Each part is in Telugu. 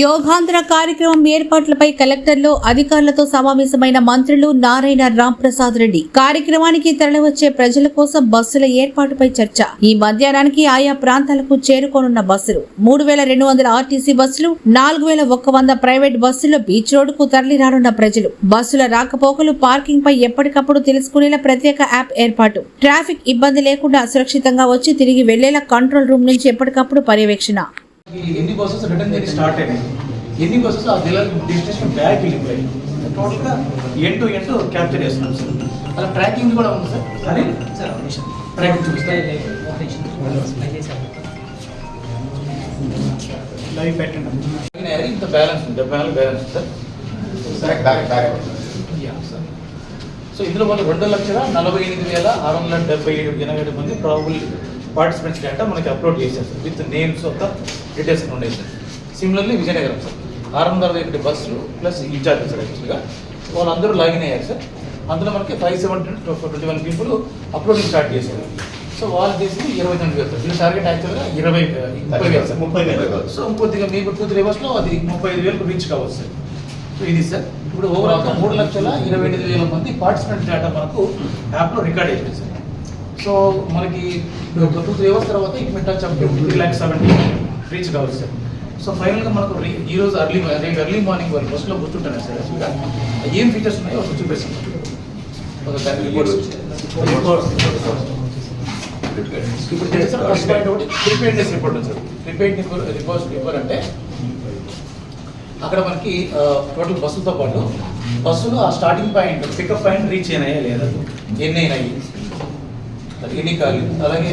యోగాంధ్ర కార్యక్రమం ఏర్పాట్లపై కలెక్టర్లు అధికారులతో సమావేశమైన మంత్రులు నారాయణ రాంప్రసాద్ రెడ్డి. కార్యక్రమానికి తరలివచ్చే ప్రజల కోసం బస్సుల ఏర్పాటుపై చర్చ. ఈ మధ్యాహ్నానికి ఆయా ప్రాంతాలకు చేరుకోనున్న బస్సులు 3200 ఆర్టీసీ బస్సులు, 4100 ప్రైవేట్ బస్సులు బీచ్ రోడ్డుకు తరలి రానున్న ప్రజలు. బస్సుల రాకపోకలు, పార్కింగ్ పై ఎప్పటికప్పుడు తెలుసుకునేలా ప్రత్యేక యాప్ ఏర్పాటు. ట్రాఫిక్ ఇబ్బంది లేకుండా సురక్షితంగా వచ్చి తిరిగి వెళ్లేలా కంట్రోల్ రూమ్ నుంచి ఎప్పటికప్పుడు పర్యవేక్షణ. ఎన్ని బస్సెస్ రిటర్న్ జర్నీ స్టార్ట్ అయినాయి, ఎన్ని బస్సెస్ ఆ డెస్టినేషన్ బ్యాక్ వెళ్ళిపోయాయి, టోటల్గా ఎండ్ టు ఎండ్ క్యాప్చర్ చేస్తున్నాం సార్. అలా ట్రాకింగ్ కూడా ఉంది సార్. అది ట్రాకింగ్ చూపిస్తాయి లైవ్ పెట్టండి. ఇంత బ్యాలెన్స్ ఉంది, 74 బ్యాలెన్స్ సార్. సో ఇందులో వాళ్ళు 2,48,677 మంది ప్రాబుల్ పార్టిసిపెంట్స్ డేటా మనకి అప్లోడ్ చేశారు sir, with names of the details ఉన్నాయి సార్. సిమిలర్లీ విజయనగరం సార్ 661 బస్సులు ప్లస్ ఇన్ఛార్జ్ సార్. యాక్చువల్గా వాళ్ళందరూ లాగిన్ అయ్యారు సార్. అందులో మనకి 521 పీపుల్ అప్లోడింగ్ స్టార్ట్ చేశారు. సో వాళ్ళు చేసి 29,000 సార్. దీని టార్గెట్ యాక్చువల్గా 30,000 సార్. 30,000. సో ఇంకొద్దిగా మీకు 2-3 అవర్స్లో అది 35,000 రీచ్ కావచ్చు సార్. సో ఇది సార్. ఇప్పుడు ఓవరాల్గా 3,28,000 మంది పార్టిసిపెంట్స్ డేటా మనకు యాప్లో రికార్డ్ అయిపోయింది సార్. సో మనకి 2-3 అవర్స్ తర్వాత it met touch up 3,70,000 reach కావచ్చు సార్. సో ఫైనల్గా మనకు ఈరోజు ఎర్లీ మార్నింగ్ వాళ్ళు బస్సులో కూర్చుంటాను సార్. యాక్చువల్గా ఏం ఫీచర్స్ ఉన్నాయో ఒకటి చూపిస్తాం. ఇప్పుడు ఫస్ట్ పాయింట్ ఒకటి ప్రిపేర్నెస్ రిపోర్ట్ ఉంది సార్. ప్రిపేర్నెస్ రిపోర్ట్ అంటే అక్కడ మనకి టోటల్ బస్సులతో పాటు బస్సులు ఆ starting point pickup point reach అయినాయా లేదా, ఎన్ని అయినాయి, ఎన్ని కాలి, అలాగే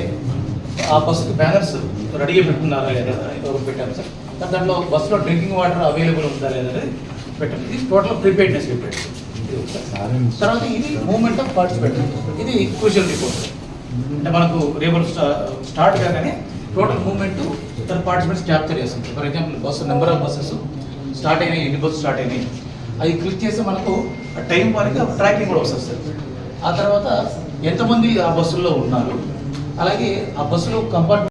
ఆ బస్సుకి బ్యానర్స్ రెడీగా పెట్టుకున్నారా లేదా పెట్టాను సార్. దాంట్లో బస్సులో డ్రింకింగ్ వాటర్ అవైలబుల్ ఉందా లేదా పెట్టాను. ఇది టోటల్ ప్రిపేర్నెస్ రిపోర్ట్. తర్వాత ఇది మూవ్మెంట్ ఆఫ్ పార్టిసిపెంట్, ఇది క్రూషియల్ రిపోర్ట్. అంటే మనకు రేపు స్టార్ట్ కాగానే టోటల్ మూవ్మెంట్ తన పార్టిసిపెంట్స్ క్యాప్చర్ చేస్తాం. For example bus number of buses start అయినాయి, ఎన్ని బస్సు స్టార్ట్ అయినాయి, అది క్లిక్ చేస్తే మనకు టైం వారికి ట్రాకింగ్ కూడా వస్తుంది సార్. ఆ తర్వాత ఎంతమంది ఆ బస్సుల్లో ఉన్నారు, అలాగే ఆ బస్సులో కంపార్ట్మెంట్